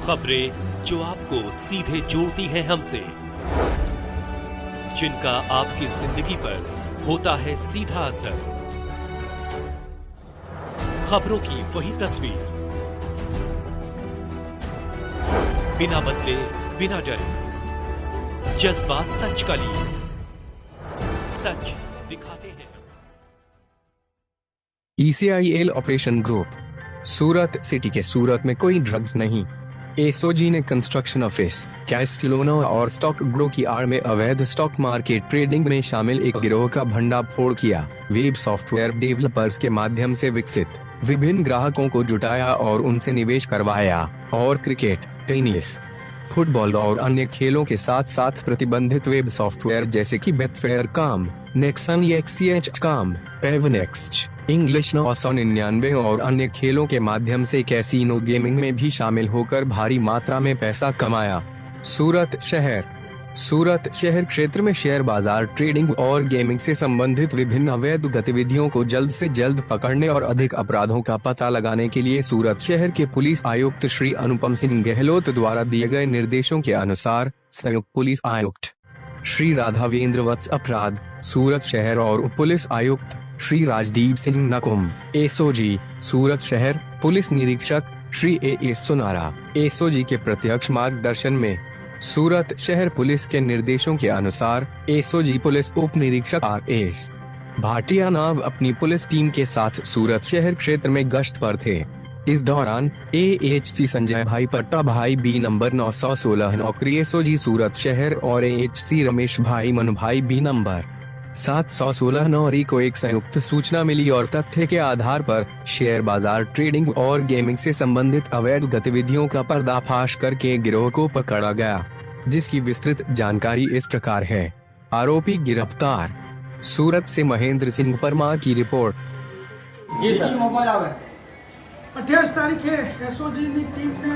खबरें जो आपको सीधे जोड़ती हैं हमसे, जिनका आपकी जिंदगी पर होता है सीधा असर। खबरों की वही तस्वीर, बिना बदले बिना डरे, जज्बा सच का लिए, सच दिखाते हैं। ECIL ऑपरेशन ग्रुप सूरत सिटी के सूरत में कोई ड्रग्स नहीं। एसओजी ने कंस्ट्रक्शन ऑफिस, कैस्टिलोना और स्टॉक ग्रो की आड़ में अवैध स्टॉक मार्केट ट्रेडिंग में शामिल एक गिरोह का भंडाफोड़ किया। वेब सॉफ्टवेयर डेवलपर्स के माध्यम से विकसित विभिन्न ग्राहकों को जुटाया और उनसे निवेश करवाया और क्रिकेट, टेनिस, फुटबॉल और अन्य खेलों के साथ साथ प्रतिबंधित वेब सॉफ्टवेयर जैसे कि बेटफेयर काम, नेक्सन एक्सएच काम, पेवनेक्स, इंग्लिश 999 और अन्य खेलों के माध्यम से कैसीनो गेमिंग में भी शामिल होकर भारी मात्रा में पैसा कमाया। सूरत शहर क्षेत्र में शेयर बाजार, ट्रेडिंग और गेमिंग से संबंधित विभिन्न अवैध गतिविधियों को जल्द से जल्द पकड़ने और अधिक अपराधों का पता लगाने के लिए सूरत शहर के पुलिस आयुक्त श्री अनुपम सिंह गहलोत द्वारा दिए गए निर्देशों के अनुसार संयुक्त पुलिस आयुक्त श्री राधावेंद्र वत्स अपराध सूरत शहर और उप पुलिस आयुक्त श्री राजदीप सिंह नकुम, एसओजी सूरत शहर पुलिस निरीक्षक श्री ए सुनारा, एसओजी के प्रत्यक्ष मार्गदर्शन में सूरत शहर पुलिस के निर्देशों के अनुसार एसओजी पुलिस उप निरीक्षक RS भाटिया नाव अपनी पुलिस टीम के साथ सूरत शहर क्षेत्र में गश्त पर थे। इस दौरान AHC संजय भाई पट्टा भाई B नंबर 916 नौकरी एसओजी सूरत शहर और AHC रमेश भाई मनु भाई B नंबर 716 नौकरी को एक संयुक्त सूचना मिली और तथ्य के आधार पर शेयर बाजार, ट्रेडिंग और गेमिंग से संबंधित अवैध गतिविधियों का पर्दाफाश करके गिरोह को पकड़ा गया, जिसकी विस्तृत जानकारी इस प्रकार है। आरोपी गिरफ्तार। सूरत से महेंद्र सिंह परमार की रिपोर्ट। जी सर। 28 તારીખે એસઓજીની ટીમને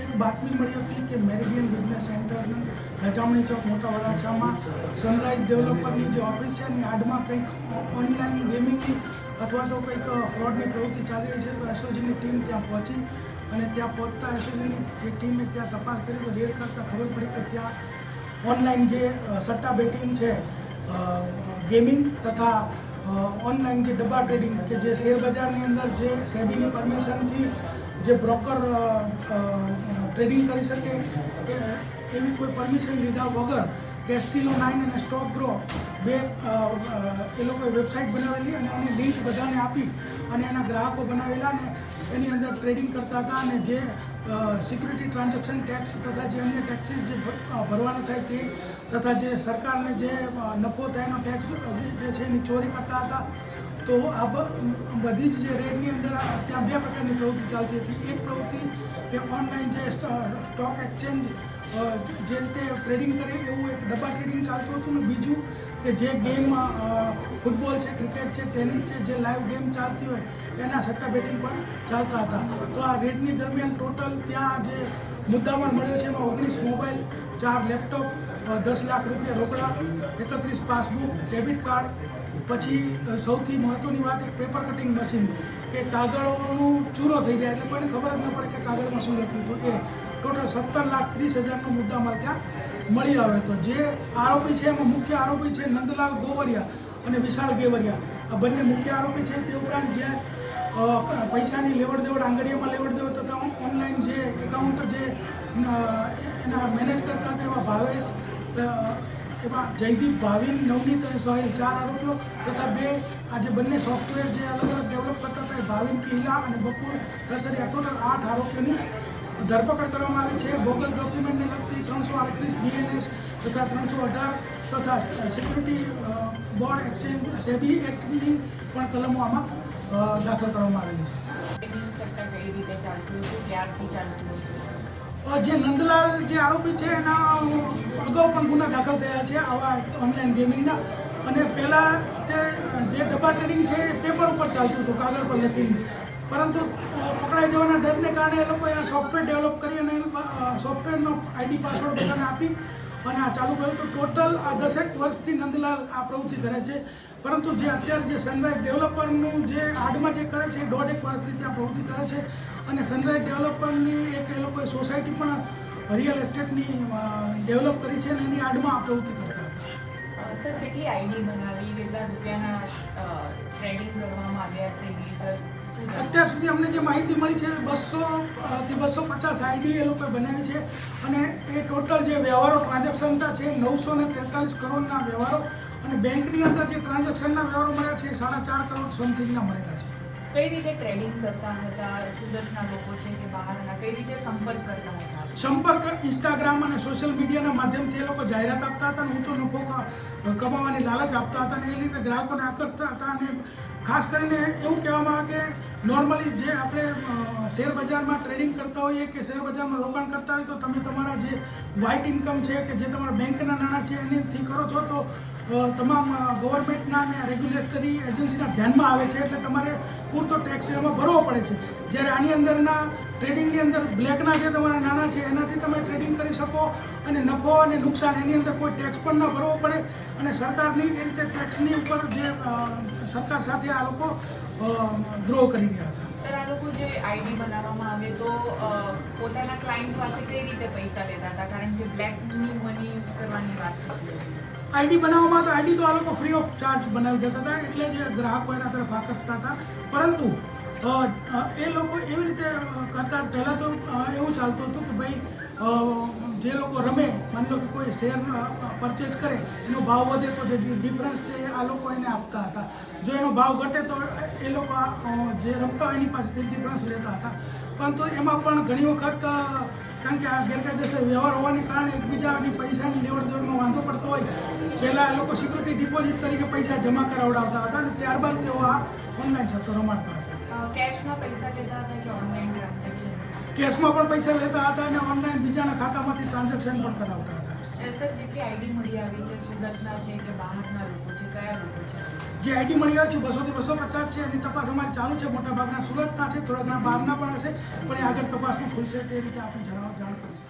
એક બાતમી મળી હતી કે મેરિડિયન બિઝનેસ સેન્ટરના રજામણી ચોક મોટા વરાછામાં સનરાઈઝ ડેવલપરની જે ઓફિસ છે એની આડમાં કંઈક ઓનલાઈન ગેમિંગની અથવા તો કંઈક ફ્રોડની પ્રવૃત્તિ ચાલી રહી છે। તો એસઓજીની ટીમ ત્યાં પહોંચી અને ત્યાં પહોંચતા એસઓજીની જે ટીમે ત્યાં તપાસ કરી તો રેડ કરતાં ખબર પડી કે ત્યાં ઓનલાઈન જે સટ્ટા બેટિંગ છે, ગેમિંગ તથા ऑनलाइन के डब्बा ट्रेडिंग के जे शेयर बाजार ની અંદર જે સેબીની પરમિશનથી જે બ્રોકર ટ્રેડિંગ કરી શકે એવી કોઈ પરમિશન લીધા વગર કેસ્ટિલો 9 અને સ્ટોક ગ્રો બે એ લોકોએ વેબસાઇટ બનાવેલી અને એની લિંક બધાને આપી અને એના ગ્રાહકો બનાવેલા અને એની અંદર ટ્રેડિંગ કરતા હતા અને જે સિક્યુરિટી ટ્રાન્ઝેક્શન ટેક્સ તથા જે અન્ય ટેક્સીસ જે ભરવાના થાય તે તથા જે સરકારને જે નફો થાય એનો ટેક્સ જે છે એની ચોરી કરતા હતા। તો આ બધી જ જે રેડની અંદર ત્યાં બે પ્રકારની પ્રવૃત્તિ ચાલતી હતી। એક પ્રવૃત્તિ કે ઓનલાઈન જે સ્ટોક એક્સચેન્જ જે રીતે ટ્રેડિંગ કરે એવું એક ડબ્બા ટ્રેડિંગ ચાલતું હતું ને બીજું કે જે ગેમ ફૂટબોલ છે, ક્રિકેટ છે, ટેનિસ છે, જે લાઈવ ગેમ ચાલતી હોય એના સટ્ટા બેટિંગ પણ ચાલતા હતા। તો આ રેડની દરમિયાન ટોટલ ત્યાં જે મુદ્દામાલ મળ્યો છે એમાં 19 મોબાઈલ, 4 લેપટોપ, 10 લાખ રૂપિયા રોકડા, 31 પાસબુક, ડેબિટ કાર્ડ, પછી સૌથી મહત્વની વાત એક પેપર કટિંગ મશીન કે કાગળોનું ચૂરો થઈ જાય એટલે કોઈને ખબર જ ન પડે કે કાગળમાં શું લખ્યું હતું એ ટોટલ 17,30,000નો મુદ્દામાલ ત્યાં મળી આવ્યો હતો। જે આરોપી છે એમાં મુખ્ય આરોપી છે નંદલાલ ગોવરિયા અને વિશાલ ગેવરિયા। આ બંને મુખ્ય આરોપી છે। તે ઉપરાંત જે પૈસાની લેવડ દેવડ, આંગળીયામાં લેવડ દેવડ તથા ઓનલાઈન જે એકાઉન્ટ જે એના મેનેજ કરતા હતા એવા ભાવેશ, એમાં જયદીપ, ભાવિન, નવનીત અને સોહેલ 4 આરોપીઓ તથા બે આ જે બંને સોફ્ટવેર જે અલગ અલગ ડેવલપ કરતા હતા ભાવિન કિહલા અને બકુલ દસરિયા ટોટલ 8 આરોપીઓની ધરપકડ કરવામાં આવી છે। બોગસ ડોક્યુમેન્ટને લગતી 338 BNS તથા 318 તથા સિક્યુરિટી બોર્ડ એક્સચેન્જ સેબી એક્ટની પણ કલમો આમાં દાખલ કરવામાં આવેલી છે। જે નંદલાલ જે આરોપી છે એના અગાઉ પણ ગુના દાખલ થયા છે આવા ઓનલાઈન ગેમિંગના અને પહેલાં તે જે ડબ્બા ટ્રેડિંગ છે એ પેપર ઉપર ચાલતું હતું, કાગળ પર લખીને, પરંતુ પકડાઈ જવાના ડરને કારણે એ લોકોએ આ સોફ્ટવેર ડેવલપ કરી અને સોફ્ટવેરનો ID પાસવર્ડ બધાને આપી અને આ ચાલુ કર્યું। તો ટોટલ આ 10 વર્ષથી નંદલાલ આ પ્રવૃત્તિ કરે છે, પરંતુ જે અત્યારે જે સનરાઈઝ ડેવલપરનું જે આડમાં જે કરે છે 1.5 વર્ષથી ત્યાં પ્રવૃત્તિ કરે છે અને સનરાઈઝ ડેવલપરની એક એ લોકોએ કોઈ સોસાયટી પણ રિયલ એસ્ટેટની ડેવલપ કરી છે અને એની આડમાં આ પ્રવૃત્તિ કરતા હતા. સર કેટલી આઈડી બનાવી, કેટલા રૂપિયાના ટ્રેડિંગ કરવામાં આવ્યા છે ઇલીગલ? અત્યાર સુધી અમને જે માહિતી મળી છે 200 થી 250 આઈડી એ લોકોએ બનાવી છે અને એ ટોટલ જે વ્યવહારો ટ્રાન્ઝેક્શન છે 943 કરોડના વ્યવહારો અને બેંકની અંદર જે ટ્રાન્ઝેક્શનના વ્યવહારો મળ્યા છે 4.5 કરોડ સમથિંગના મળેલા છે. કઈ રીતે ટ્રેડિંગ કરતા હતા? સુરતના લોકો છે કે બહારના? કઈ રીતે સંપર્ક કરતા હતા? સંપર્ક ઇન્સ્ટાગ્રામ અને સોશિયલ મીડિયાના માધ્યમથી એ લોકો જાહેરાત આપતા હતા અને ઊંચો નફો કમાવાની લાલચ આપતા હતા અને એ રીતે ગ્રાહકોને આકર્ષતા હતા. અને ખાસ કરીને એવું કહેવામાં આવે કે નોર્મલી જે આપણે શેર બજારમાં ટ્રેડિંગ કરતા હોઈએ કે શેર બજારમાં રોકાણ કરતા હોય તો તમે તમારા જે વ્હાઇટ ઇન્કમ છે કે જે તમારા બેંકના નાણાં છે એનીથી કરો છો તો તમામ ગવર્મેન્ટના અને રેગ્યુલેટરી એજન્સીના ધ્યાનમાં આવે છે એટલે તમારે પૂરતો ટેક્સ એમાં ભરવો પડે છે. જ્યારે આની અંદરના ટ્રેડિંગની અંદર બ્લેકના જે તમારા નાણાં છે એનાથી તમે ટ્રેડિંગ કરી શકો અને નફો અને નુકસાન એની અંદર કોઈ ટેક્સ પણ ન ભરવો પડે અને સરકારની એ રીતે ટેક્સની ઉપર જે સરકાર સાથે આ લોકો દ્રોહ કરી ગયા હતા. સર આ લોકો જે આઈડી બનાવવામાં આવે તો પોતાના ક્લાયન્ટ પાસે કઈ રીતે પૈસા લેતા હતા? કારણ કે બ્લેકની મની યુઝ કરવાની વાત હતી. આઈડી બનાવવામાં તો આઈડી તો આ લોકો ફ્રી ઓફ ચાર્જ બનાવી દેતા હતા એટલે જે ગ્રાહકો એના તરફ આકર્ષતા હતા. પરંતુ એ લોકો એવી રીતે કરતા પહેલાં તો એવું ચાલતું હતું કે ભાઈ જે લોકો રમે માની લો કે કોઈ શેર પરચેઝ કરે એનો ભાવ વધે તો જે ડિફરન્સ છે એ આ લોકો એને આપતા હતા. જો એનો ભાવ ઘટે તો એ લોકો જે રમતા હોય એની પાસેથી ડિફરન્સ લેતા હતા. પરંતુ એમાં પણ ઘણી વખત કારણ કે આ ગેરકાયદેસર વ્યવહાર હોવાને કારણે એકબીજાની પૈસાની લેવડ દેવડમાં વાંધો પડતો હોય પહેલાં એ લોકો સિક્યુરિટી ડિપોઝિટ તરીકે પૈસા જમા કરાવડાવતા હતા અને ત્યારબાદ તેઓ આ ઓનલાઈન શરતો રમાડતા હતા. કેશમાં પૈસા લેતા હતા કે ઓનલાઈન ટ્રાન્ઝેક્શન? કેશમાં પણ પૈસા લેતા હતા અને ઓનલાઈન બીજાના ખાતામાંથી ટ્રાન્ઝેક્શન પણ કરાવતા હતા. સર જેટલી આઈડી મળી આવી છે સુરતના છે કે બહારના લોકો છે, કયા લોકો છે? જે આઈડી મળી આવે છે 200 થી 250 છે એની તપાસ અમારી ચાલુ છે. મોટાભાગના સુરતના છે, થોડા ઘણા બહારના પણ હશે પણ એ આગળ તપાસમાં ખુલશે તે રીતે આપણે જાણ કરીશું.